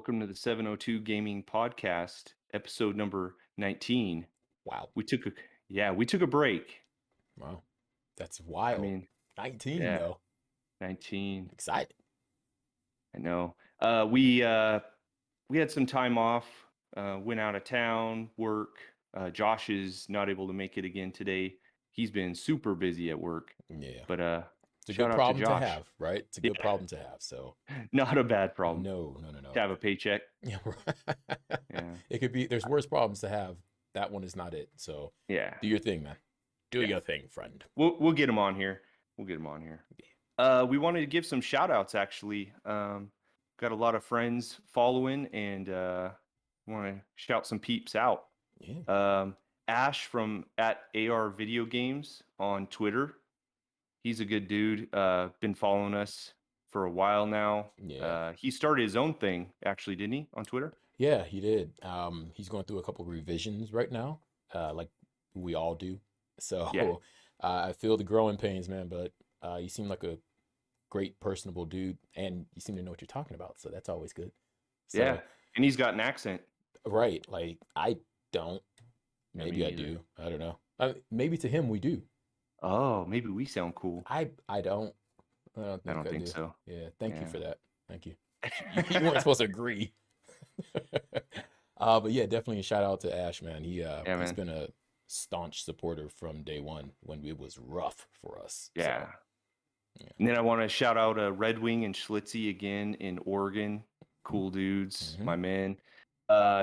welcome to the 702 Gaming Podcast, episode number 19. Wow. We took a break. Wow. That's I wild. mean, 19 yeah, though. 19. Excited. I know. We had some time off, went out of town, work. Josh is not able to make it again today. He's been super busy at work. Yeah. But It's a shout good out to problem to Josh. have, right? It's a Yeah, good problem to have. So not a bad problem no. to have a paycheck. Yeah. Yeah. It could be, there's worse problems to have. That one is not it. So Yeah. do your thing, man. Do Yeah. your thing, friend. We'll get him on here. We wanted to give some shout outs actually. Got a lot of friends following and want to shout some peeps out. Yeah. Ash from at AR Video Games on Twitter. He's a good dude. Been following us for a while now. Yeah. He started his own thing actually, didn't he, on Twitter? Yeah, he did. He's going through a couple revisions right now, like we all do. So Yeah. I feel the growing pains, man, but you seem like a great personable dude and you seem to know what you're talking about, so that's always good. So Yeah. And he's got an accent. right, like I don't. Yeah, Maybe me I neither. do. I don't know. Maybe to him we do. Oh, maybe we sound cool. I don't. I don't I think don't I think do. so. Yeah, thank you Yeah. for that. Thank you. You weren't supposed to agree. But yeah, definitely a shout out to Ash, man. He's man. been a staunch supporter from day one when it was rough for us. Yeah. So, yeah. And then I want to shout out Red Wing and Schlitzy again in Oregon. Cool dudes, Mhm. my man.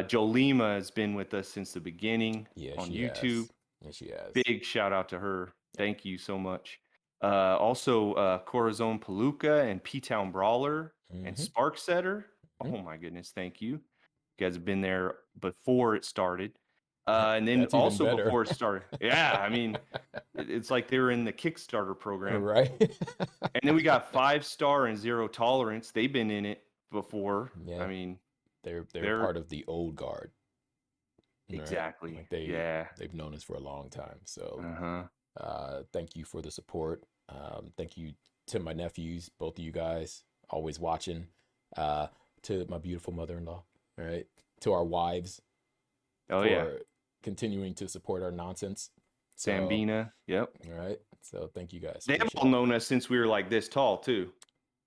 Joe Lima has been with us since the beginning Yeah, on she YouTube. has. Yeah, she has. Big shout out to her. Thank you so much. Also, Corazon Palooka and P-Town Brawler and Mhm. Spark Setter. Mhm. Oh my goodness, thank you. You guys have been there before it started. And then That's even also better. before it started. Yeah, I mean, it's like they were in the Kickstarter program. Right? And then we got 5-star and Zero Tolerance. They've been in it before. Yeah. I mean, They're they're part of the old guard. Right? exactly. Like Yeah. they've known us for a long time. So Uh-huh. thank you for the support. Thank you to my nephews, both of you guys, always watching. To my beautiful mother-in-law, all right? To our wives Oh for yeah. continuing to support our nonsense. So, Sambina. Yep. all right. So thank you guys. They have Appreciate all it. known us since we were like this tall too.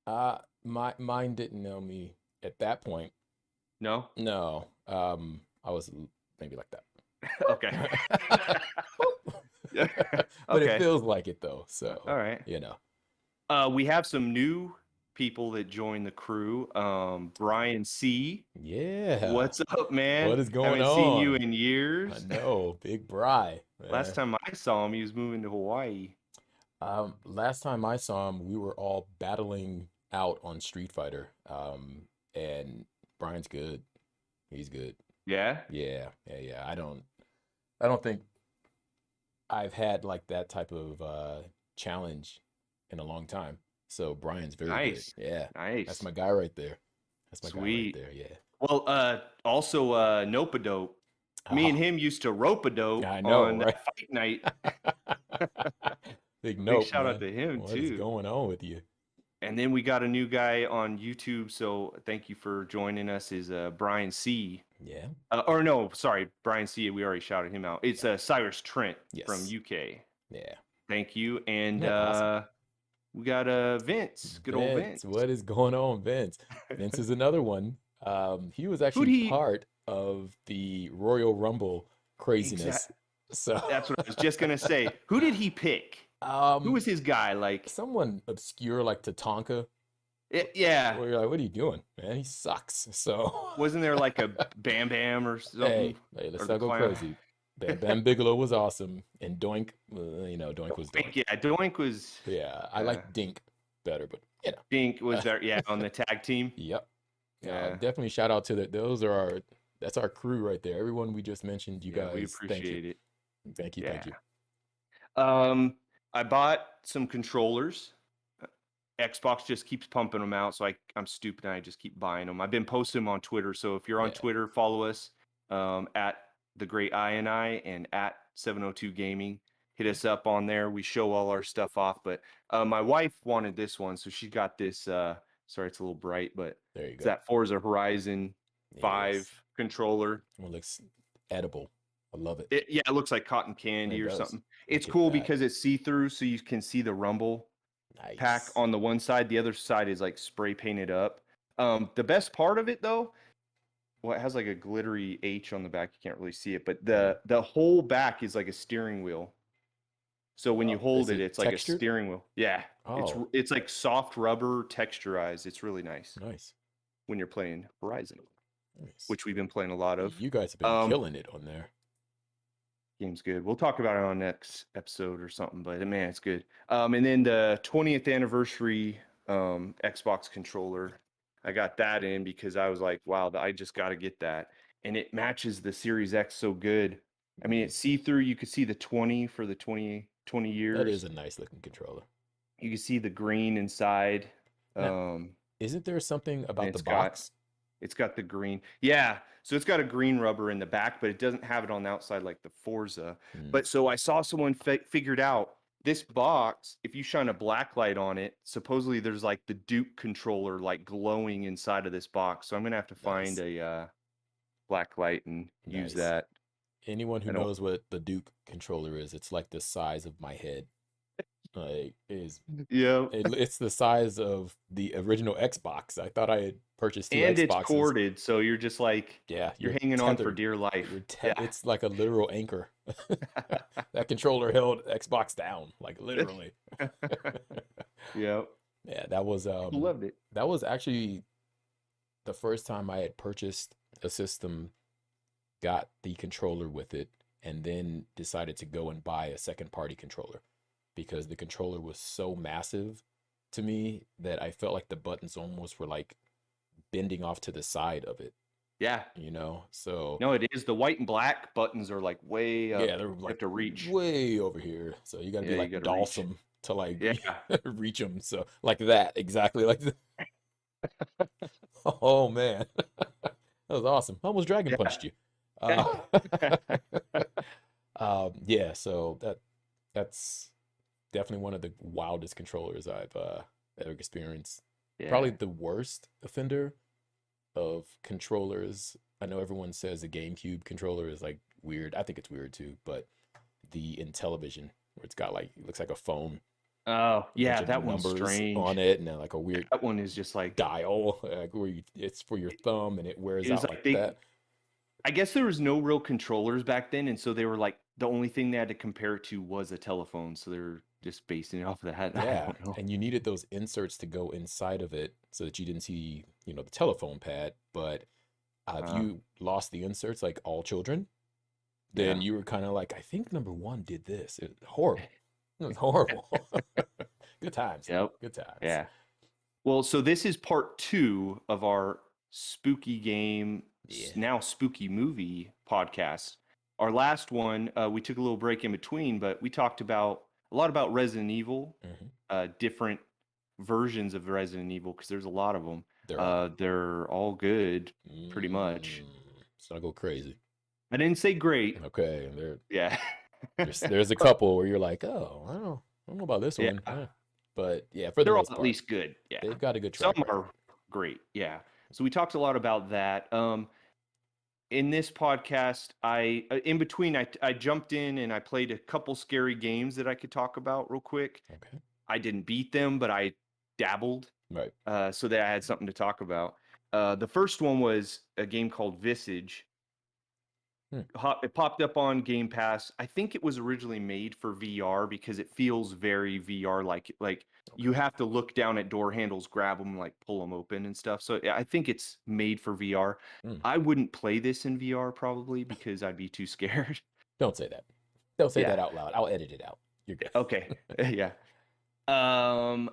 Mine didn't know me at that point. No? No. I was maybe like that. Okay. But it Okay. feels like it though. So, All right. you know. We have some new people that joined the crew. Brian C. Yeah. What's up, man? What is going Haven't seen you on? in I years. know, Big Bry. Last time I saw him, he was moving to Hawaii. Last time I saw him, we were all battling out on Street Fighter. And Brian's good. He's good. Yeah? Yeah. I don't think I've had like that type of challenge in a long time. So Brian's very Nice. good. Yeah. Nice. That's my guy right there. That's my guy right Sweet. there. Yeah. Well, also Nope-a-Dope. Me and him used to rope-a-dope I know, on right? that fight night. Big Big nope, shout out man. to him What is too. going on with you? And then we got a new guy on YouTube, so thank you for joining us. Is Brian C. Yeah. Or no, sorry, Brian C. We already shouted him out. It's Cyrus Trent from Yes. UK. Yeah. Thank you. And Yeah, awesome. we got Vince, good old Vince. What is going on, Vince? Vince is another one. He was actually part of the Royal Rumble craziness. So that's what I was just gonna say. Who did he pick? Who was his guy? Like someone obscure, like Tatanka. Yeah. Where you're like, what are you doing, man? He sucks. So wasn't there like a Bam Bam or something? Hey, let's not go crazy. Bam Bam Bigelow was awesome, and Doink, Doink was Doink. Yeah, Doink was. Yeah, I like Dink better, but you know, Dink was there. Yeah, on the tag team. Yep. Yeah, definitely shout out to that. That's our crew right there. Everyone we just mentioned, you guys. We appreciate it. Thank you. I bought some controllers. Xbox just keeps pumping them out, so I'm stupid and I just keep buying them. I've been posting them on Twitter, so if you're on Twitter, follow us at the Great I and at 702 Gaming. Hit us up on there. We show all our stuff off. But my wife wanted this one, so she got this. Sorry, it's a little bright, but there you it's go. that Forza Horizon Yes. controller. It looks edible. I love it. Yeah, it looks like cotton candy It or does. something. It's Look at cool that. because it's see-through, so you can see the rumble pack Nice. on the one side. The other side is like spray painted up. The best part of it though, well, it has like a glittery H on the back. You can't really see it, but the whole back is like a steering wheel. So when you Is hold it, it it's like a textured? steering wheel. Yeah, Oh, it's like soft rubber texturized. It's really nice nice. when you're playing Horizon, Nice. which we've been playing a lot of. You guys have been Um, killing it on there. Game's good. We'll talk about it on next episode or something, but man, it's good. And then the 20th anniversary Xbox controller, I got that in because I was like, wow, I just got to get that. And it matches the Series X so good. I mean, Mm, it's see-through. You could see the 20 for the 20 that is years. a nice looking controller. You can see the green inside. Now, Um, isn't there something and about the box? it's got the green. Yeah. So it's got a green rubber in the back, but it doesn't have it on the outside like the Forza. Mm, But so I saw someone figured out this box, if you shine a black light on it, supposedly there's like the Duke controller like glowing inside of this box. So I'm going to have to find nice. a black light and use Nice. that. Anyone who I don't. knows what the Duke controller is, it's like the size of my head. Like Yeah. it's the size of the original Xbox. I thought I had purchased two And it's Xboxes. corded. So you're just like, Yeah, you're you're hanging on for tethered. dear life. Yeah. It's like a literal anchor. That controller held Xbox down, like literally. Yeah. Yeah, Loved it. that was actually the first time I had purchased a system, got the controller with it, and then decided to go and buy a second party controller because the controller was so massive to me that I felt like the buttons almost were like bending off to the side of it, Yeah. you know? So No, it is. The white and black buttons are like way yeah, up. they're You have like to reach. way over here. So you got to be Yeah, you like got to reach. Dawson to like Yeah. reach them. So like that, exactly like that. Oh man, that was awesome. I almost dragon Yeah. punched you. Uh, yeah, so that's definitely one of the wildest controllers I've ever experienced. Probably Yeah. the worst offender of controllers. I know everyone says the GameCube controller is like weird. I think it's weird too, but the Intellivision where it's got like it looks like a phone, Oh, a bunch yeah, of that one's numbers on strange. it, and then like a weird That one is just like dial, like where it's for your thumb and it wears it was out like like that. I guess there was no real controllers back then, and so they were like the only thing they had to compare it to was a telephone, so they were just basing it off of that. I Yeah, don't know. and you needed those inserts to go inside of it so that you didn't see, the telephone pad. But if Uh, you lost the inserts, like all children, then yeah. you were kind of like, I think number one did this. It was horrible. It was horrible. Good times though. Yep. Good times. Yeah. Well, so this is part 2 of our spooky game, Yeah. now spooky movie podcast. Our last one, we took a little break in between, but we talked about a lot about Resident Evil, Hmm. different versions of Resident Evil, because there's a lot of them. There are. They're all good, pretty much. Mm, let's not go crazy. I didn't say great. Okay. Yeah. There's a couple where you're like, oh, I don't know about this Yeah. one. But yeah, for the They're all most at part, least good. Yeah. they've got a good Some track record. are great. Yeah. So we talked a lot about that. In this podcast, in between, I jumped in and I played a couple scary games that I could talk about real quick. Okay. I didn't beat them, but I dabbled, Right. so that I had something to talk about. The first one was a game called Visage. Hmm. It popped up on Game Pass. I think it was originally made for VR because it feels very VR like. Like you Okay. have to look down at door handles, grab them, like pull them open and stuff. So yeah, I think it's made for VR. Mm. I wouldn't play this in VR probably because I'd be too scared. Don't say that. Don't say that Yeah. out loud. I'll edit it out. You're good. Okay. Yeah. Um,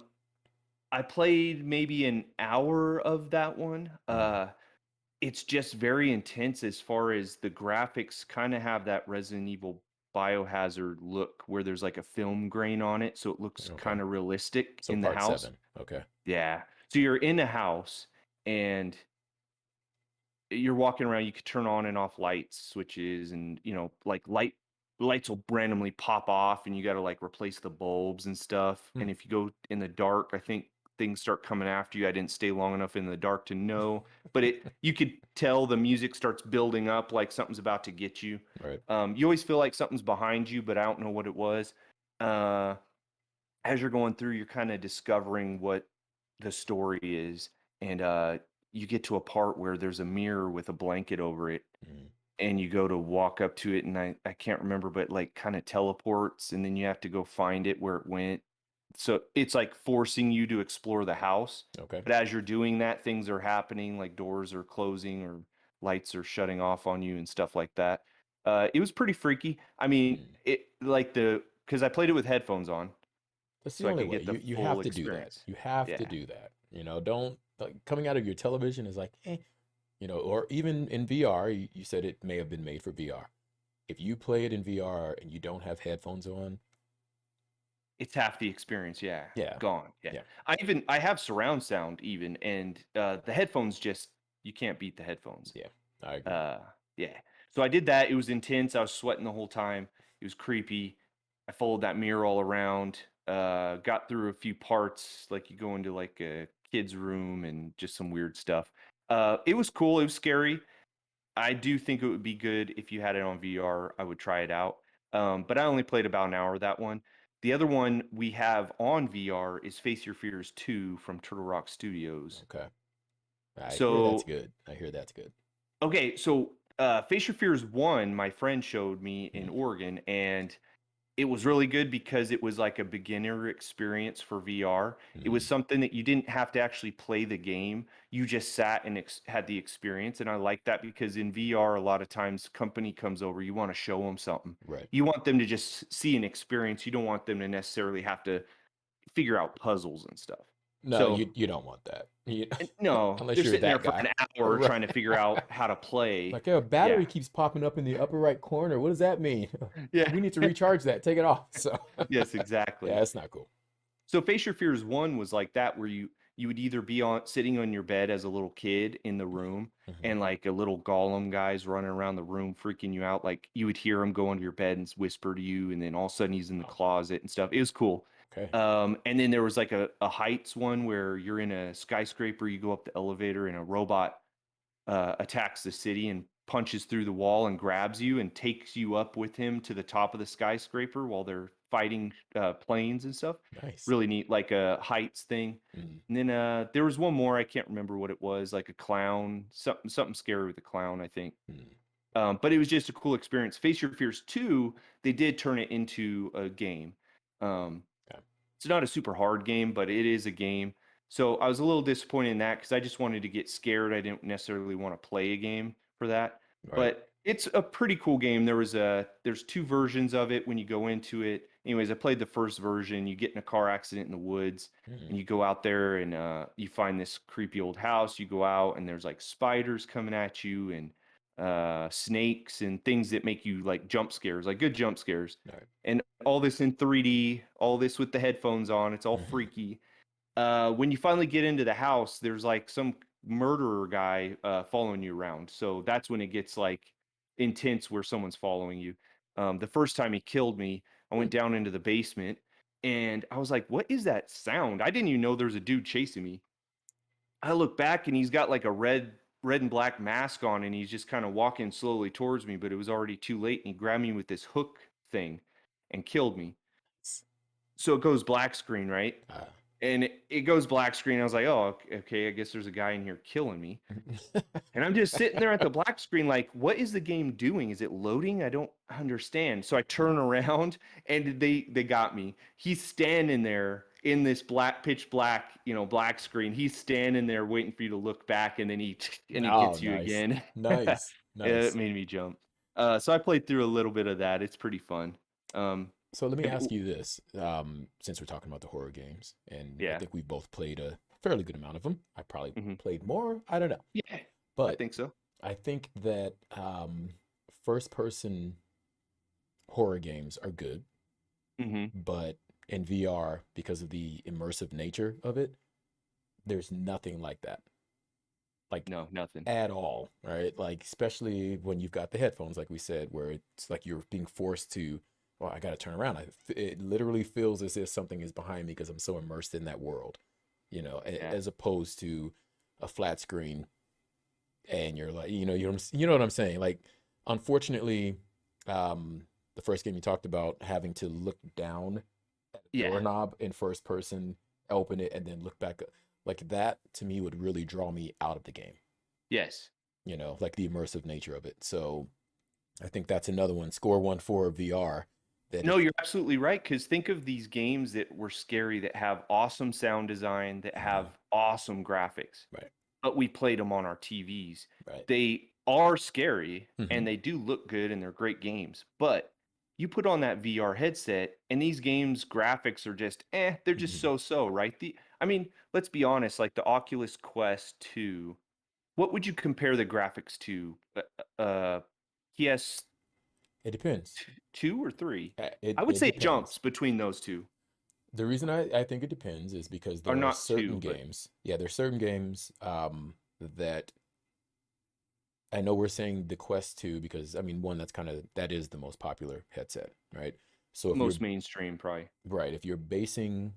I played maybe an hour of that one. Mhm. It's just very intense as far as the graphics kind of have that Resident Evil Biohazard look where there's like a film grain on it, so it looks Okay. kind of realistic So in the part house. 7. Okay. Yeah. So you're in a house and you're walking around, you could turn on and off lights, switches, and like lights will randomly pop off and you got to like replace the bulbs and stuff. Hmm. And if you go in the dark, I think things start coming after you. I didn't stay long enough in the dark to know, but you could tell the music starts building up like something's about to get you. Right. You always feel like something's behind you, but I don't know what it was. Uh, as you're going through, you're kind of discovering what the story is, and you get to a part where there's a mirror with a blanket over it, Mm. and you go to walk up to it, and I can't remember, but like kind of teleports, and then you have to go find it where it went. So it's like forcing you to explore the house. Okay. But as you're doing that, things are happening, like doors are closing or lights are shutting off on you and stuff like that. It was pretty freaky. I mean, Mm. because I played it with headphones on, That's the so I only could way. get the You full have to do that. experience. You have to Yeah. do that. You know, don't like coming out of your television is like, you know, or even in VR, you said it may have been made for VR. If you play it in VR and you don't have headphones on, It's half the experience, yeah. yeah, Gone. Yeah. yeah, I have surround sound even, and the headphones just you can't beat the headphones. yeah, I agree. Uh yeah. So I did that. It was intense. I was sweating the whole time. It was creepy. I followed that mirror all around. Got through a few parts, like you go into like a kid's room and just some weird stuff. It was cool. It was scary. I do think it would be good if you had it on VR. I would try it out. But I only played about an hour of that one. The other one we have on VR is Face Your Fears 2 from Turtle Rock Studios. Okay. I hear that's So, good. I hear that's good. okay, so Face Your Fears 1, my friend showed me in Mm, Oregon, and it was really good because it was like a beginner experience for VR. It was mm, something that you didn't have to actually play the game. You just sat and had the experience. And I like that because in VR, a lot of times company comes over, you want to show them something. right. You want them to just see an experience. You don't want them to necessarily have to figure out puzzles and stuff. No, So, you don't want that. no, Unless they're you're sitting there that for guy. an hour Right. trying to figure out how to play. Like, a Yeah. battery keeps popping up in the upper right corner. What does that mean? Yeah. We need to recharge that. Take it off. So, Yes, yeah, exactly. that's not cool. So Face Your Fears 1 was like that where you would either be on sitting on your bed as a little kid in the room Hmm. and like a little golem guy's running around the room freaking you out. Like you would hear him go into your bed and whisper to you, and then all of a sudden he's in the Oh, closet and stuff. It was cool. okay. And then there was like a heights one where you're in a skyscraper, you go up the elevator and a robot attacks the city and punches through the wall and grabs you and takes you up with him to the top of the skyscraper while they're fighting planes and stuff. Nice. Really neat, like a heights thing. Mm, And then there was one more, I can't remember what it was, like a clown, something scary with a clown, I think. mm, But it was just a cool experience. Face Your Fears 2, they did turn it into a game. Um, yeah. it's not a super hard game, but it is a game. So I was a little disappointed in that because I just wanted to get scared. I didn't necessarily want to play a game for that. Right. But it's a pretty cool game. There's two versions of it when you go into it. Anyways, I played the first version. You get in a car accident in the woods Mm, and you go out there and you find this creepy old house. You go out and there's like spiders coming at you and snakes and things that make you like jump scares, like good jump scares. right. And all this in 3D, all this with the headphones on. It's all Hmm. freaky. When you finally get into the house, there's like some murderer guy following you around. So that's when it gets like intense where someone's following you. The first time he killed me, I went down into the basement and I was like, what is that sound? I didn't even know there was a dude chasing me. I look back and he's got like a red and black mask on and he's just kind of walking slowly towards me, but it was already too late and he grabbed me with this hook thing and killed me. So it goes black screen, right? Uh, And it goes black screen. I was like, oh, okay, I guess there's a guy in here killing me. And I'm just sitting there at the black screen, like, what is the game doing? Is it loading? I don't understand. So I turn around and they got me. He's standing there in this pitch black, black screen. He's standing there waiting for you to look back, and then he oh, gets you nice. again. Nice. It Nice. made me jump. So I played through a little bit of that. It's pretty fun. Um, So let me have ask you- you this, since we're talking about the horror games, and I yeah, think we've both played a fairly good amount of them. I probably hmm played more. I don't know. yeah, I But think so. I think that first person horror games are good, hmm but in VR, because of the immersive nature of it, there's nothing like that. Like No, nothing. at all, right? Like especially when you've got the headphones, like we said, where it's like you're being forced to, well, I got to turn around. It literally feels as if something is behind me because I'm so immersed in that world. Yeah. as opposed to a flat screen and you're like, you know what I'm saying? Like, unfortunately, the first game you talked about having to look down at a Yeah. doorknob in first person, open it, and then look back, like that to me would really draw me out of the game, Yes. like the immersive nature of it. So I think that's another one. Score one for VR. That No, if you're absolutely right. Because think of these games that were scary that have awesome sound design, that Mhm. have awesome graphics, Right, but we played them on our TVs. right. They are scary Hmm. and they do look good and they're great games. But you put on that VR headset and these games graphics are just they're just Hmm. so, right? I mean, let's be honest, like the Oculus Quest 2, what would you compare the graphics to? PS It depends. 2 or 3? It I would it say depends. jumps between those two. The reason I think it depends is because Or there are not certain 2, but games, yeah, there's certain games that I know we're saying the Quest 2 because I mean one that is the most popular headset, right? So if you're most mainstream probably. right, if you're basing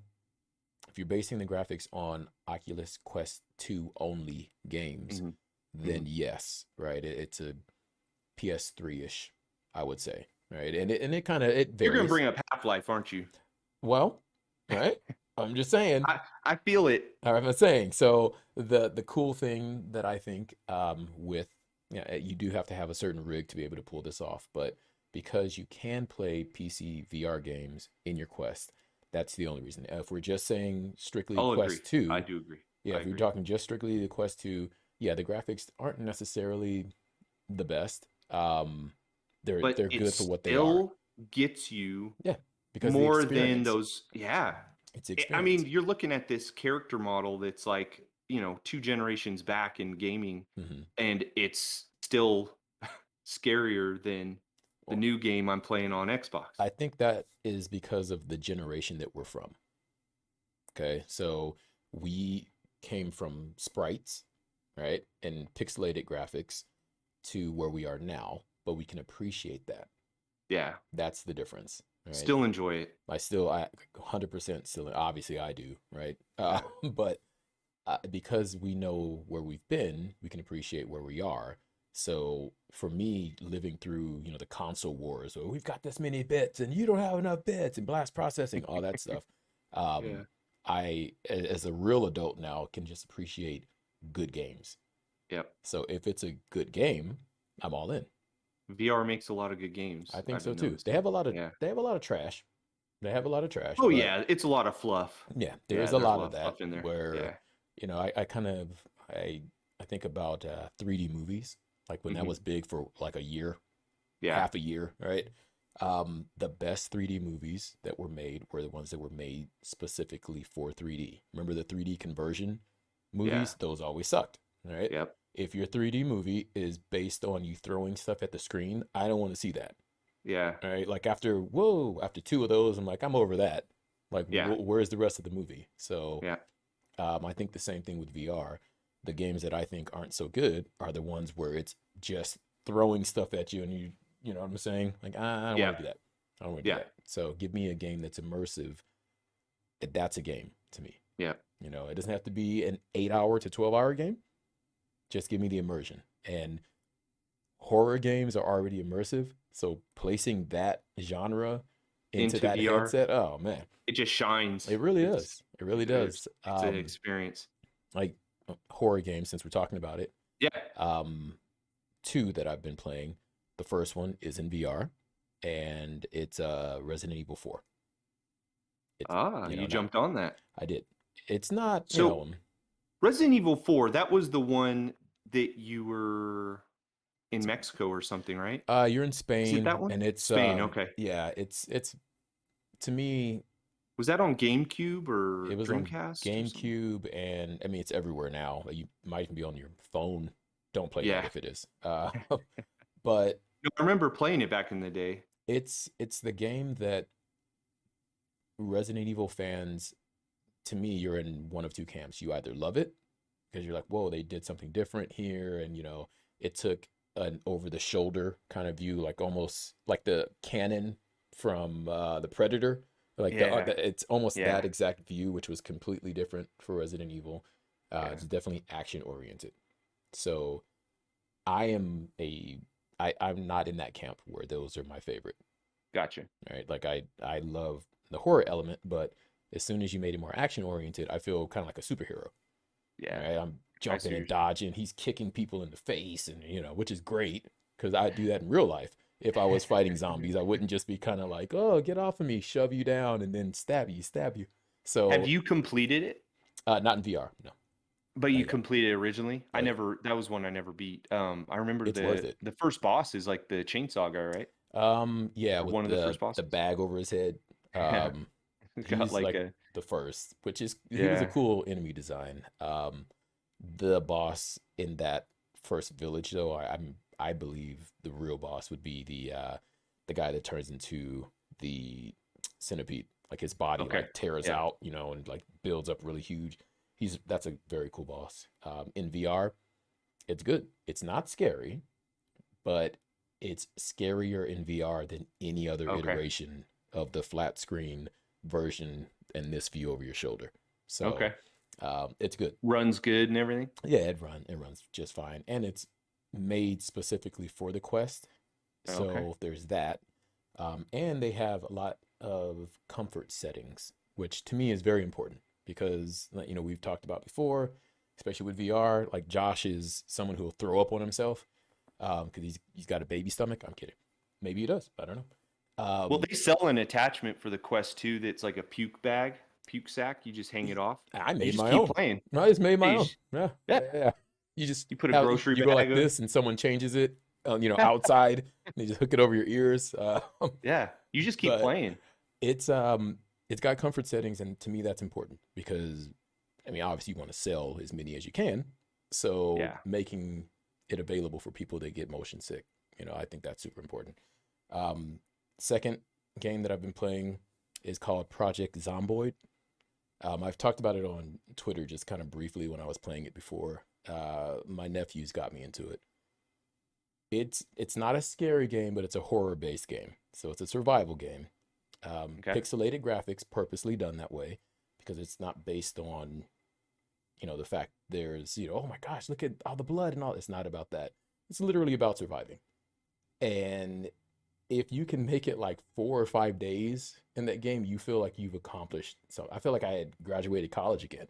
the graphics on Oculus Quest 2 only games, Mhm, then mhm. yes, right? It's a PS3-ish, I would say, right? And it kind of it You're gonna varies. bring up Half-Life, aren't you? Well, right? I'm just saying. I feel it. I'm saying. So the cool thing that I think with yeah, you do have to have a certain rig to be able to pull this off, but because you can play PC VR games in your Quest, that's the only reason. If we're just saying strictly I'll agree. Quest I 2, do agree. yeah, I if you're agree. talking just strictly the Quest 2, yeah, the graphics aren't necessarily the best. But They're it good for what they are. still gets you Yeah, because the more than experience. those. Yeah. It's the I mean, experience. you're looking at this character model that's like, 2 generations back in gaming, Hmm. and it's still scarier than the Well, new game I'm playing on Xbox. I think that is because of the generation that we're from. Okay, so we came from sprites, right, and pixelated graphics to where we are now, but we can appreciate that. Yeah. That's the difference, right? Still enjoy it. I 100% still, obviously I do, right? Yeah. But because we know where we've been, we can appreciate where we are. So for me, living through, the console wars, or we've got this many bits and you don't have enough bits and blast processing, all that stuff. Yeah. Um, as a real adult now, can just appreciate good games. Yep. So if it's a good game, I'm all in. VR makes a lot of good I games. think I've so been too. noticing. Yeah. They have a lot of trash. They have a lot of trash, Oh but yeah, it's a lot of fluff. yeah, Yeah, there's a there's a lot lot of of that fluff in there. where, Yeah. I kind of I think about 3D movies, like when that Hmm. was big for like a year, Yeah. half a year, right? The best 3D movies that were made were the ones that were made specifically for 3D. Remember the 3D conversion Yeah. movies? Those always sucked, right? Yep. If your 3D movie is based on you throwing stuff at the screen, I don't want to see that. Yeah. All right, like after two of those, I'm like, I'm over that. Like, Yeah. where's the rest of the movie? So, Yeah. I think the same thing with VR. The games that I think aren't so good are the ones where it's just throwing stuff at you, and you know what I'm saying? Like, I don't want Yeah. to do that. I don't want to do Yeah. that. So, give me a game that's immersive. That's a game to me. Yeah. It doesn't have to be an 8 hour to 12 hour game. Just give me the immersion. And horror games are already immersive, so placing that genre into Into that VR, headset, oh man, it just shines. it really It's does. It really it's does. it's an experience. Like horror games, since we're talking about it, Yeah. um, two that I've been playing. The first one is in VR, and it's Resident Evil 4. It's Ah, you not jumped on that. I did. It's not So Resident Evil 4, that was the one that you were in Mexico or something, right? you're in Is it Spain, that one? and it's Spain, okay. yeah, it's to me Was that on GameCube it or was on Dreamcast or something? GameCube, and I mean it's everywhere now. You might even be on your phone. Don't play that Yeah. if it is. But No, I remember playing it back in the day. it's the game that Resident Evil fans, to me, you're in one of two camps. You either love it because you're like, whoa, they did something different here, and it took an over the shoulder kind of view, like almost like the cannon from the Predator, Like Yeah. it's almost Yeah. that exact view, which was completely different for Resident Evil. Yeah. It's definitely action oriented. So I am a I'm not in that camp where those are my favorite. Gotcha. Right? Like I love the horror element, but as soon as you made it more action oriented, I feel kind of like a superhero. Yeah. Right? I'm I see jumping what and you're saying. dodging. He's kicking people in the face, and which is great because I do that in real life. If I was fighting zombies, I wouldn't just be kind of like, "Oh, get off of me," shove you down, and then stab you. Have So, you completed it? not in VR, no, But not you yet. completed it originally? I Oh yeah, never that was one I never beat. I remember it's worth the it. the first boss is like the chainsaw guy, right? Yeah, Or with one of the first the bosses. bag over his head. Yeah. Um, Got he's like like a the first, which is he was a yeah. cool enemy design. The boss in that first village, though, I believe the real boss would be the guy that turns into the centipede. Like his body Okay. like tears Yeah. out, and like builds up really huge. That's a very cool boss. In VR, it's good. It's not scary, but it's scarier in VR than any other Okay. iteration of the flat screen version and this view over your shoulder. So Okay. it's good. Runs good and everything? Yeah, it runs just fine, and it's made specifically for the Quest. Okay. So there's that, and they have a lot of comfort settings, which to me is very important because like, we've talked about before, especially with VR. Like Josh is someone who will throw up on himself because he's got a baby stomach. I'm kidding. Maybe he does. I don't know. Well, they sell an attachment for the Quest 2 that's like a puke bag, puke sack. You just hang it off. I You made just my keep own. playing. I just made Yeah, my own. Yeah, yeah. yeah, yeah. You just You put a how grocery you go bag like on. this, and someone changes it, outside. And they just hook it over your ears. Yeah. You just keep But playing. it's it's got comfort settings, and to me that's important because I mean obviously you want to sell as many as you can. So Yeah. making it available for people that get motion sick, I think that's super important. Um, Second game that I've been playing is called Project Zomboid. I've talked about it on Twitter just kind of briefly when I was playing it before. My nephews got me into it. It's not a scary game, but it's a horror based game. So it's a survival game. Okay. Pixelated graphics, purposely done that way, because it's not based on the fact there's oh my gosh, look at all the blood and all. It's not about that. It's literally about surviving. And if you can make it like 4 or 5 days in that game, you feel like you've accomplished. So I feel like I had graduated college again.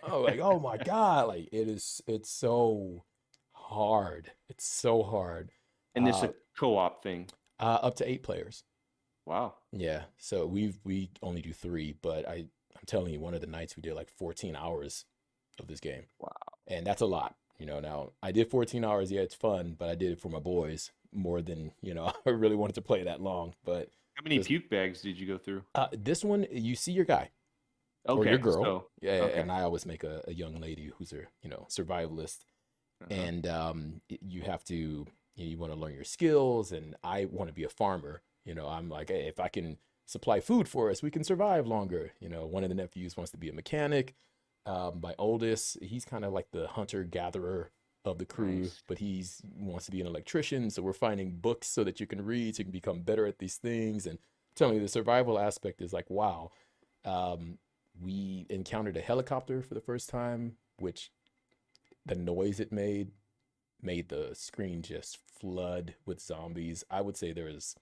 Oh, like, oh my God. Like it's so hard. It's so hard. And this Uh, a co-op thing. Up to 8 players. Wow. Yeah. So we only do three, but I'm telling you, one of the nights we did like 14 hours of this game. Wow. And that's a lot. Now I did 14 hours. Yeah, it's fun, but I did it for my boys more than, I really wanted to play that long. But How many this, puke bags did you go through? this one, you see your guy or your Okay. girl. So, Yeah. okay. And I always make a young lady who's a, survivalist. Uh-huh. And you have to, you want to learn your skills. And I want to be a farmer. I'm like, hey, if I can supply food for us, we can survive longer. One of the nephews wants to be a mechanic. My oldest, he's kind of like the hunter gatherer of the crew, Nice. but he's wants to be an electrician. So we're finding books so that you can read, so you can become better at these things. And tell me, the survival aspect is like, wow. We encountered a helicopter for the first time, which the noise it made the screen just flood with zombies. I would say there was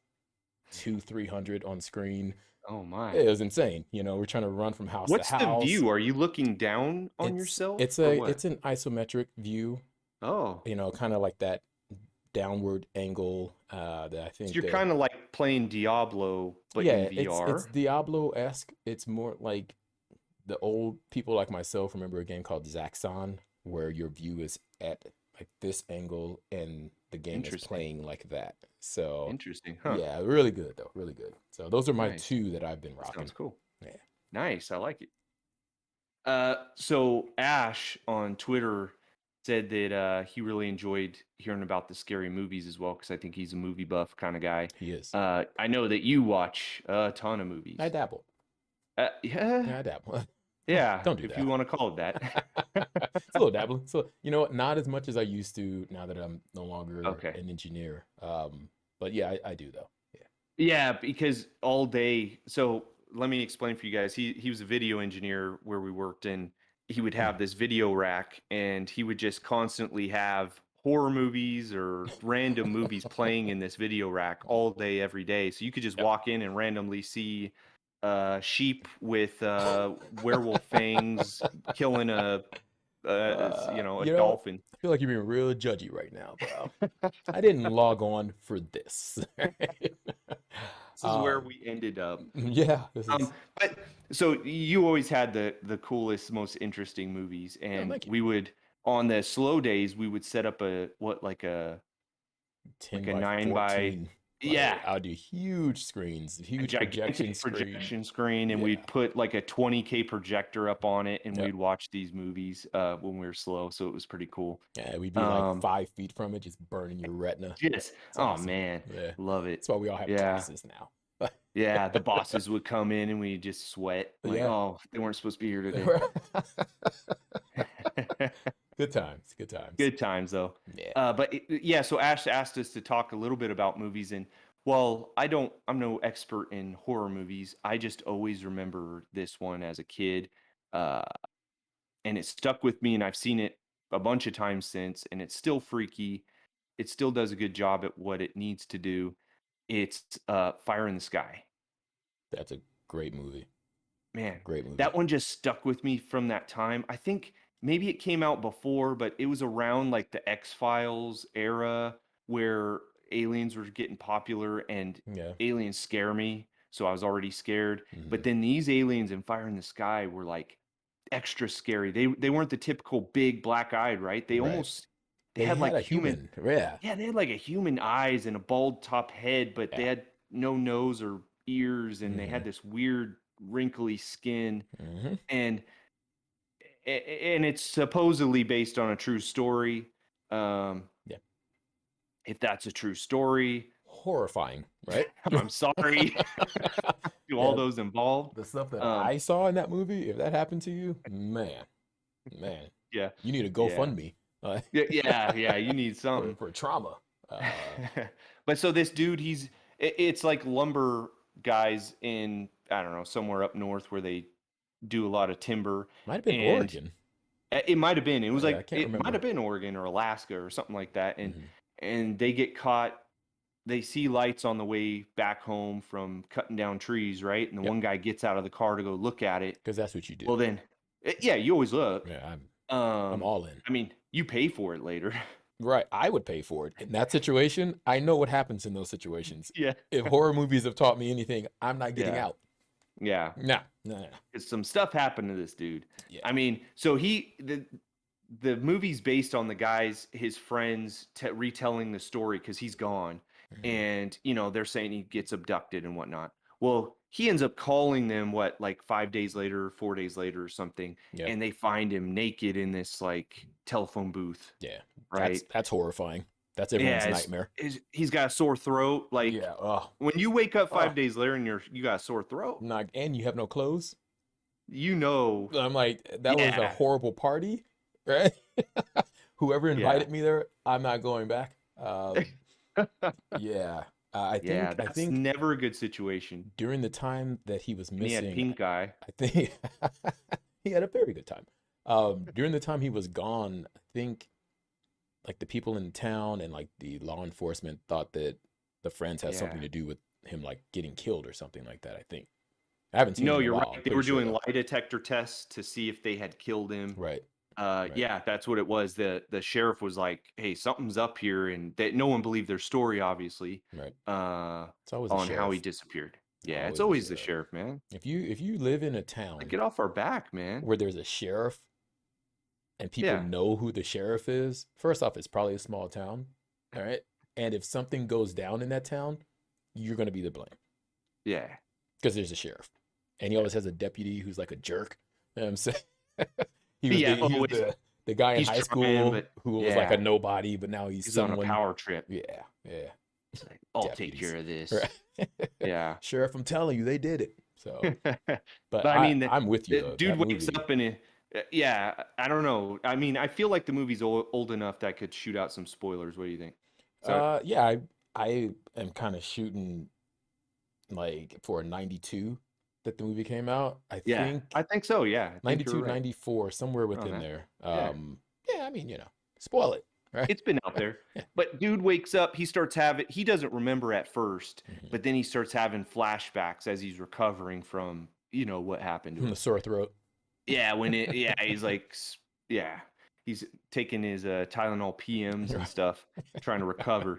300 on screen. Oh my. It was insane. We're trying to run from house to What's the house. view? Are you looking down on It's yourself it's or a what? it's an isometric view, Oh. kind of like that downward angle that I So think you're that kind of like playing Diablo, but in yeah, it's VR. Diablo-esque. It's more like the old people like myself remember a game called Zaxxon where your view is at like this angle and the game is Interesting. playing like that. So Interesting. Huh. yeah, really good though, really good. So those are my Nice. two that I've been That sounds rocking. cool. Yeah. Nice. I like it. So Ash on Twitter said that he really enjoyed hearing about the scary movies as well because I think he's a movie buff kind of guy. He is. I know that you watch a ton of I movies. dabble. Yeah, Yeah, I dabble. yeah, Don't do if you that. want to call it that. It's a little dabbling. So you know what? Not as much as I used to now that I'm no longer Okay. an engineer. But yeah, I do though. Yeah. Yeah, because all day. So let me explain for you guys. He was a video engineer where we worked, and he would Hmm. have this video rack, and he would just constantly have horror movies or random movies playing in this video rack all day, every day. So you could just Yep. walk in and randomly see sheep with werewolf fangs killing a You know, dolphin. I feel like you're being real judgy right now, bro. I didn't log on for this. This is where Um, we ended up. yeah, this is. But so you always had the coolest, most interesting movies, No, and thank you. we would on the slow days we would set up like 10 a by 9 by 14. yeah, I'll do huge screens, a huge projection gigantic screen. projection screen, and Yeah, we'd put like a 20K projector up on it, and yeah, we'd watch these movies when we were slow. So it was pretty cool. yeah. We'd be like Um, 5 feet from it, just burning your retina. just It's oh awesome. man, Yeah, love it. that's why we all have Yeah. glasses now. Yeah, the bosses would come in and we just sweat like, Yeah. oh, they weren't supposed to be here today. Good times, good times. Good times though. Yeah, Yeah, so Ash asked us to talk a little bit about movies, and well, I'm no expert in horror movies. I just always remember this one as a kid, uh, and it stuck with me, and I've seen it a bunch of times since, and it's still freaky. It still does a good job at what it needs to do. It's Fire in the Sky. that's a great movie. Man, Great movie. that one just stuck with me from that time. I think maybe it came out before, but it was around like the X-Files era where aliens were getting popular and Yeah. aliens scare me. So I was already scared. Hmm. But then these aliens in Fire in the Sky were like extra scary. They weren't the typical big black-eyed, right? Right. They They had had like a human, human. Yeah. yeah, they had like a human eyes and a bald top head, but they Yeah. had no nose or ears, and they Hmm. had this weird wrinkly skin, Hmm. and and it's supposedly based on a true story. Um, Yeah. if that's a true story, Horrifying, right? I'm sorry to all Yeah. those involved. The stuff that Um, I saw in that movie, if that happened to you, man, yeah, you need a yeah, GoFundMe uh, yeah. You need something. for trauma. But so this dude, it's like lumber guys in, I don't know, somewhere up north where they do a lot of timber, Might have been and Oregon. it might have been. It was Yeah, I like can't it might remember. have been Oregon or Alaska or something like that. Hmm. And they get caught. They see lights on the way back home from cutting down trees, right? And the Yep, one guy gets out of the car to go look at it. because that's what you do. Well, then, yeah, you always look. Yeah, I'm all in. I mean, you pay for it later. Right, I would pay for it in that situation. I know what happens in those situations. Yeah, If horror movies have taught me anything, I'm not getting yeah, out. yeah. Nah, nah, nah. Because some stuff happened to this dude. Yeah. I mean, so the movie's based on the guy's his friends retelling the story because he's gone, Mhm. and they're saying he gets abducted and whatnot. Well, he ends up calling them like 5 days later, 4 days later, or something, Yep. and they find him naked in this like telephone booth, Yeah. right? That's horrifying. That's everyone's Yeah, nightmare. he's got a sore throat. Like Yeah. Oh. when you wake up Oh. 5 days later and you got a sore throat, Not, and you have no clothes. you know, I'm like, that was a yeah, horrible party, right? Whoever yeah. invited me there, I'm not going back. Yeah. I Yeah, think that's never a good situation. during the time that he was And he had missing, pink eye. I think he had a very good time. During the time he was gone, I think like the people in town and like the law enforcement thought that the friends had something Yeah. to do with him like getting killed or something like that. I think I haven't seen No, him in a you're while. I'm right. They pretty were sure doing though. lie detector tests to see if they had killed him. Right, right, Yeah, that's what it was. The sheriff was like, "Hey, something's up here," and that no one believed their story, obviously, right. uh, It's always a on how he sheriff. disappeared. Yeah, it's Always a always the sheriff. sheriff, man. If you live in a Like, town get off our back, man. where there's a sheriff and people Yeah, know who the sheriff is, first off, it's probably a small town. All right. And if something goes down in that town, you're gonna be the blame. yeah, Because there's a sheriff. And he always has a deputy who's like a jerk. You know what I'm saying? yeah. He was Always, the guy in he's high trying, school but who was like a yeah, nobody, but now he's he's on a someone. power trip. Yeah, yeah. It's like, I'll take Deputies. care of this. Right. Yeah. Sheriff, I'm telling you, they did it. So, But but I mean, I'm with you the though. dude That wakes movie. up and yeah, I don't know. I mean, I feel like the movie's old enough that I could shoot out some spoilers. What do you think? So Yeah, I am kind of shooting like for a 92. that the movie came out. I Yeah, think I think so. Yeah, I think you're 92, right. 94, somewhere Oh, within that. there. Yeah. Yeah, I mean, spoil it, right? It's been out there. Yeah. But dude wakes up, he doesn't remember at first, Mhm. but then he starts having flashbacks as he's recovering from, what happened to From the him. sore throat. Yeah, he's like, yeah, he's taking his Tylenol PMs and stuff, trying to recover.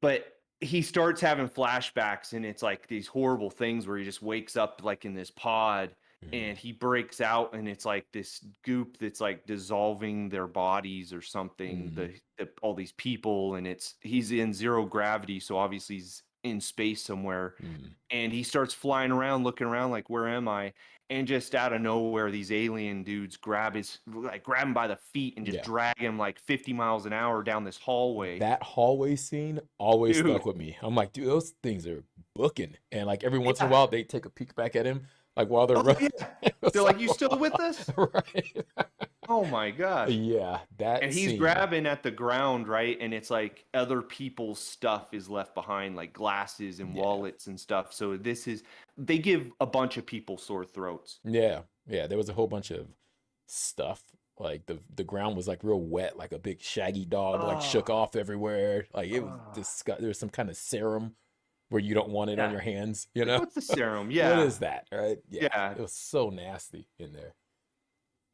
But he starts having flashbacks, and it's like these horrible things where he just wakes up like in this pod, Mhm. and he breaks out, and it's like this goop that's like dissolving their bodies or something. Mhm. All these people, and he's in zero gravity, so obviously he's in space somewhere, Mhm. and he starts flying around, looking around like, where am I? And just out of nowhere, these alien dudes grab him by the feet and just Yeah. drag him like 50 miles an hour down this hallway. That hallway scene always Dude, stuck with me. I'm like, dude, those things are booking. And like every once in a yeah. while, they take a peek back at him, like while they're Oh running. yeah. It was They're like, "You so still with us?" right. Oh my gosh. Yeah, that And he's scene. grabbing at the ground, right? And it's like other people's stuff is left behind, like glasses and Yeah. wallets and stuff. So they give a bunch of people sore throats. Yeah. Yeah. There was a whole bunch of stuff. Like the ground was like real wet, like a big shaggy dog, like shook Oh, off everywhere. Like it was oh. disgust. There was some kind of serum where you don't want it on Yeah. your hands, Like, what's the serum? What Yeah. is that? Right? Yeah. Yeah. It was so nasty in there.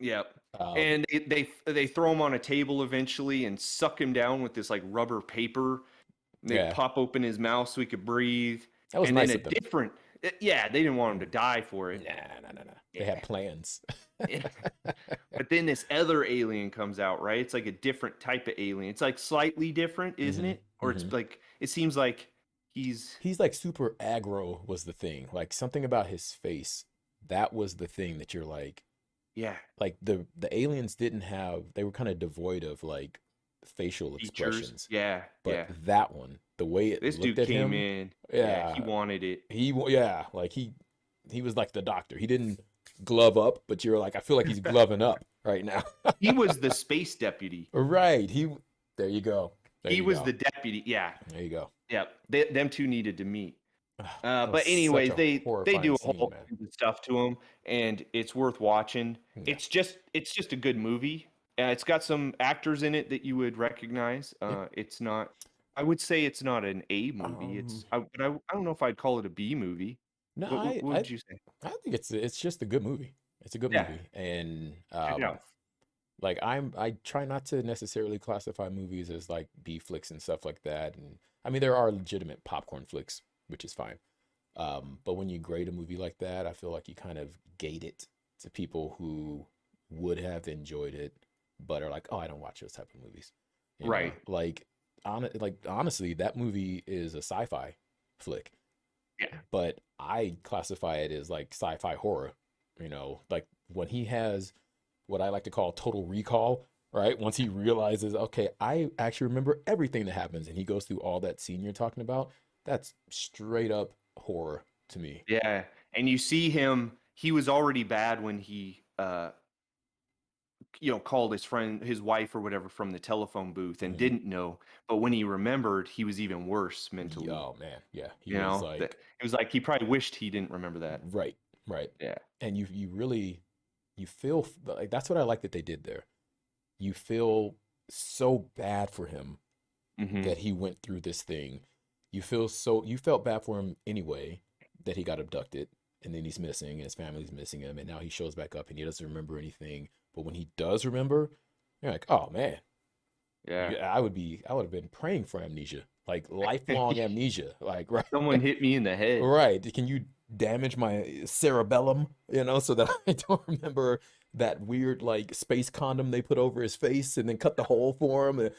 Yep. Um, And they throw him on a table eventually and suck him down with this like rubber paper. They yeah. pop open his mouth so he could breathe. That was And then nice of them. yeah, they didn't want him to Mm. die for it. Nah, nah, nah, nah. They Yeah. had plans. But then this other alien comes out, right? It's like a different type of alien. It's like slightly different, isn't Hmm. it? Or it's Hmm. like it seems like he's He's like super aggro was the thing. Like something about his face. That was the thing that you're yeah, like the aliens didn't have, they were kind of devoid of like facial features. expressions. Yeah, But yeah. that one, the way it This looked dude at came him, in. Yeah, he yeah, wanted it. yeah, like he was like the doctor. He didn't glove up, but you're like, I feel like he's gloving up right now. He was the space deputy. Right. There you go. There He you was go. the deputy. Yeah, There you go. yeah. Them two needed to meet. That was But such anyways, a they do horrifying a scene, whole man. bunch of stuff to him, and it's worth watching. Yeah. It's just a good movie. It's got some actors in it that you would recognize. Yeah. It's not. I would say it's not an A movie. Um, But I don't know if I'd call it a B movie. no, What would you say? I think it's just a good movie. It's a good Yeah, movie. And check it out. like I try not to necessarily classify movies as like B flicks and stuff like that. And I mean there are legitimate popcorn flicks, which is fine. But when you grade a movie like that, I feel like you kind of gate it to people who would have enjoyed it, but are like, oh, I don't watch those type of movies. Right. Like honestly, that movie is a sci-fi flick, Yeah. but I classify it as like sci-fi horror. Like when he has what I like to call total recall, right? Once he realizes, okay, I actually remember everything that happens, and he goes through all that scene you're talking about, that's straight up horror to me. Yeah. And you see him. He was already bad when he called his wife or whatever from the telephone booth and Hmm. didn't know. But when he remembered, he was even worse mentally. Oh man, yeah, he was That like, it was like he probably wished he didn't remember that. right, right, Yeah. and you really you feel like that's what I like that they did there. You feel so bad for him Hmm. that he went through this thing. You felt bad for him anyway that he got abducted and then he's missing and his family's missing him and now he shows back up and he doesn't remember anything. But when he does remember, you're like, oh man, Yeah. yeah, I would have been praying for amnesia, like lifelong amnesia, like right, Someone hit me in the head. right. Can you damage my cerebellum, so that I don't remember that weird like space condom they put over his face and then cut the hole for him. And,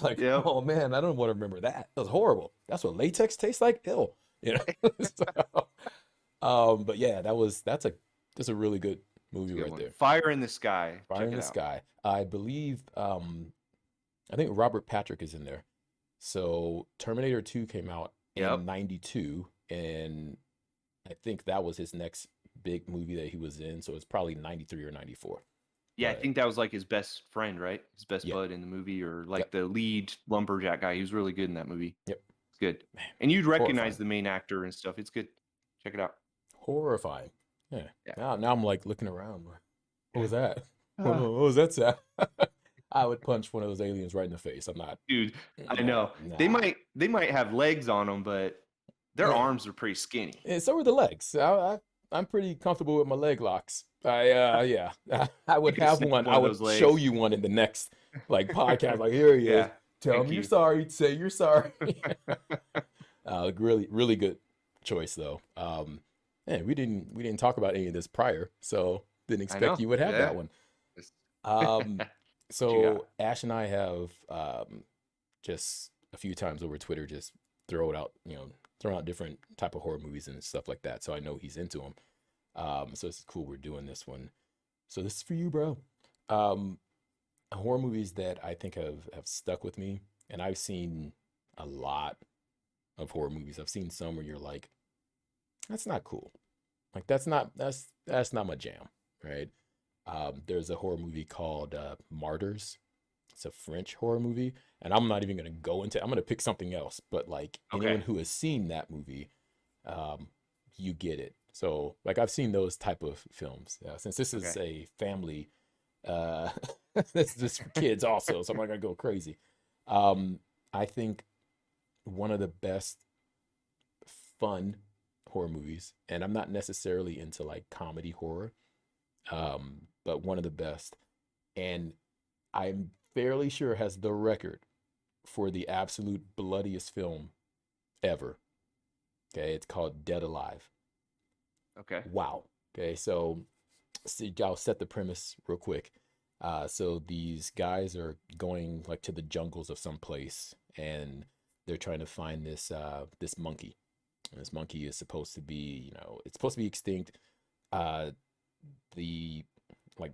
like, Yep. oh man, I don't want to remember that. That was horrible. That's what latex tastes like. Ew, you know. So, but yeah, that's a really good movie Good right one. there. Fire in the Sky. Fire Check in it the out. Sky. I believe I think Robert Patrick is in there. So Terminator 2 came out Yep. in 92 and I think that was his next big movie that he was in, so it's probably 93 or 94. Yeah, I But think that was like his best friend, right? His best yeah. bud in the movie, or like Yep. the lead lumberjack guy. He was really good in that movie. Yep. It's good. And you'd recognize Horrifying. the main actor and stuff. It's good. Check it out. Horrifying. Yeah. Yeah. Now I'm like looking around. Like, what was that? What Ah, was that sound? I would punch one of those aliens right in the face. I'm not. dude, I Yeah, know nah. they might have legs on them, but their Yeah. arms are pretty skinny. And so are the legs. I'm pretty comfortable with my leg locks. Yeah, I You would could have snap one. one I of would those show legs. you one in the next like podcast. Like, here he is. Yeah, Tell thank him you're you. sorry. Say you're sorry. Really, really good choice though. Man, we didn't talk about any of this prior, so didn't I expect know. you would have Yeah. that one. It's- Um, what you got? so Ash and I have just a few times over Twitter just throw out different type of horror movies and stuff like that. So I know he's into them. So it's cool we're doing this one. So this is for you, bro. Um, Horror movies that I think have stuck with me, and I've seen a lot of horror movies. I've seen some where you're like, that's not cool. Like that's not my jam, right? There's a horror movie called Martyrs. It's a French horror movie, and I'm not even gonna go into. I'm gonna pick something else, but like anyone Okay. who has seen that movie, um, you get it. So like I've seen those type of films. Since this is Okay. a family, uh, this is for kids also, so I'm not gonna go crazy. Um, I think one of the best fun horror movies, and I'm not necessarily into like comedy horror, but one of the best, and I'm fairly sure has the record for the absolute bloodiest film ever. Okay, it's called Dead Alive. Okay. Wow. Okay, so see, I'll set the premise real quick. So these guys are going like to the jungles of some place, and they're trying to find this monkey. And this monkey is supposed to be, it's supposed to be extinct. Uh, the like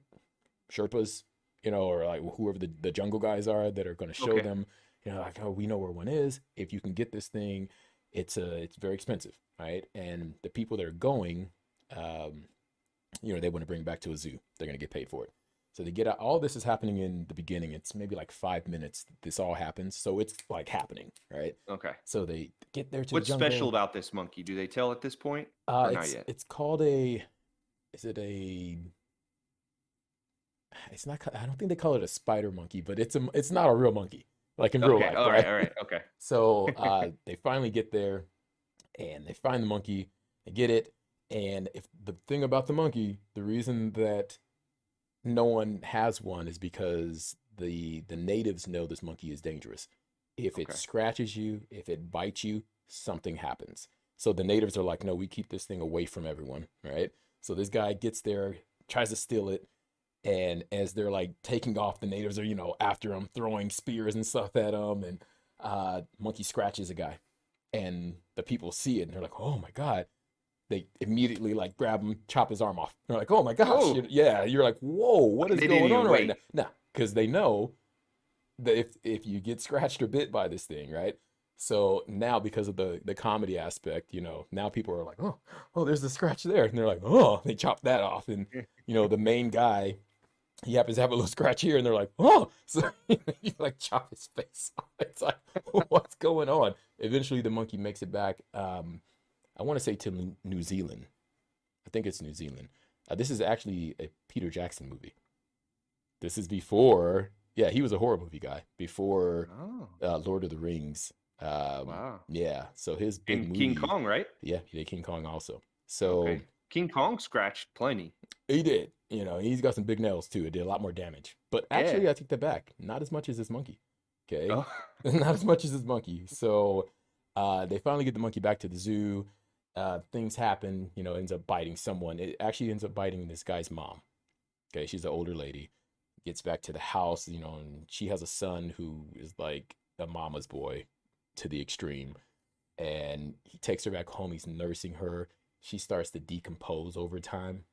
Sherpas, or like whoever the jungle guys are that are going to show Okay. them, like, oh, we know where one is. If you can get this thing, it's very expensive, right? And the people that are going, um, they want to bring it back to a zoo. They're going to get paid for it. So they get out. All this is happening in the beginning. It's maybe like 5 minutes. This all happens. So it's like happening, right? Okay. So they get there to the What's special jungle. about this monkey? Do they tell at this point or not It's yet? it's called a. Is it a? It's not. I don't think they call it a spider monkey, but it's not a real monkey, like in real Okay. life, All right. right? All right. Okay. So they finally get there, and they find the monkey. They get it, and if the thing about the monkey, the reason that no one has one is because the natives know this monkey is dangerous. If it Okay. scratches you, if it bites you, something happens. So the natives are like, no, we keep this thing away from everyone, right? So this guy gets there, tries to steal it, and as they're like taking off, the natives are after him, throwing spears and stuff at him, and monkey scratches a guy, and the people see it and they're like, oh my god. They immediately like grab him, chop his arm off. They're like, oh my gosh. Oh, Yeah, you're like, whoa, what is they didn't going on even right now? wait. Nah, because they know that if you get scratched or bit by this thing, right? So now because of the comedy aspect, now people are like, oh, there's the scratch there. And they're like, oh, they chop that off. And the main guy, he happens to have a little scratch here, and they're like, oh, so you like chop his face off. It's like, what's going on? Eventually the monkey makes it back. I want to say to New Zealand. I think it's New Zealand. This is actually a Peter Jackson movie. This is before, yeah, he was a horror movie guy before Oh, Lord of the Rings. wow. Yeah, so his big And King movie, Kong, right? yeah, he did King Kong also. So Okay. King Kong scratched plenty. he did, he's got some big nails too. It did a lot more damage. But Yeah. actually, I take that back. Not as much as this monkey. Okay, Oh, not as much as this monkey. So they finally get the monkey back to the zoo. Things happen, ends up biting someone. It actually ends up biting this guy's mom. Okay, she's an older lady. Gets back to the house, and she has a son who is like a mama's boy to the extreme. And he takes her back home. He's nursing her. She starts to decompose over time.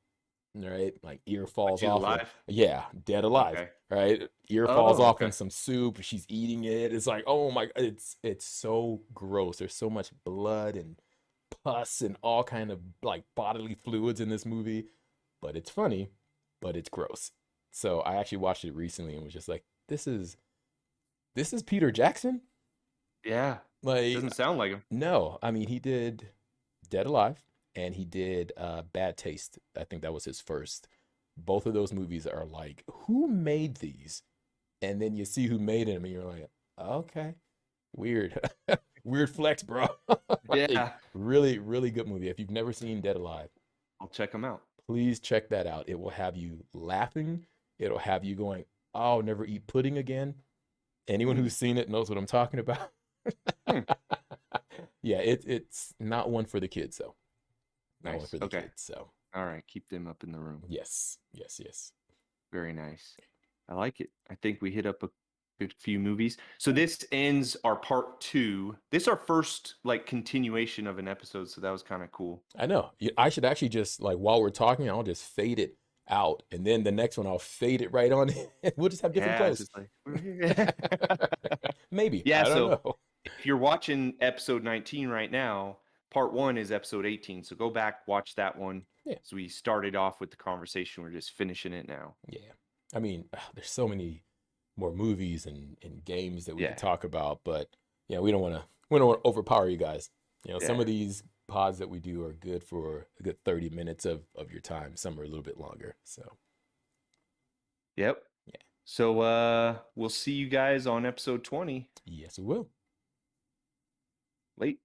Right, like ear but falls she's off. alive. Yeah, dead alive. Okay. Right, ear falls Oh, off in okay. some soup. She's eating it. It's like, oh my, it's so gross. There's so much blood and pus and all kind of like bodily fluids in this movie, but it's funny, but it's gross. So I actually watched it recently and was just like, this is Peter Jackson? Yeah. Like, Doesn't sound like him. no, I mean he did Dead Alive. and he did Bad Taste. I think that was his first. Both of those movies are like, who made these? And then you see who made them, and you're like, okay, weird, weird flex, bro. Like, Yeah, really, really good movie. If you've never seen Dead Alive, I'll check them out. please check that out. It will have you laughing. It'll have you going, "Oh, I'll never eat pudding again." Anyone Hmm. who's seen it knows what I'm talking about. Hmm. Yeah, it's not one for the kids though. Not one Nice. for the Okay. kids. So All right. Keep them up in the room. yes, yes, yes. Very nice. I like it. I think we hit up a good few movies. So Yeah. this ends our part 2. This is our first like continuation of an episode, so that was kind of cool. I know. I should actually just like while we're talking, I'll just fade it out, and then the next one I'll fade it right on. And we'll just have different Yeah, it's clothes. just like we're here. Maybe Yeah, I don't so know. if you're watching episode 19 right now, part 1 is episode 18. So go back, watch that one. Yeah, So we started off with the conversation. We're just finishing it now. yeah. I mean, there's so many more movies and games that we could Yeah. talk about, but yeah, we don't want to overpower you guys. Some Yeah. of these pods that we do are good for a good 30 minutes of your time. Some are a little bit longer. So Yep. yeah, So we'll see you guys on episode 20. yes, we will. Late.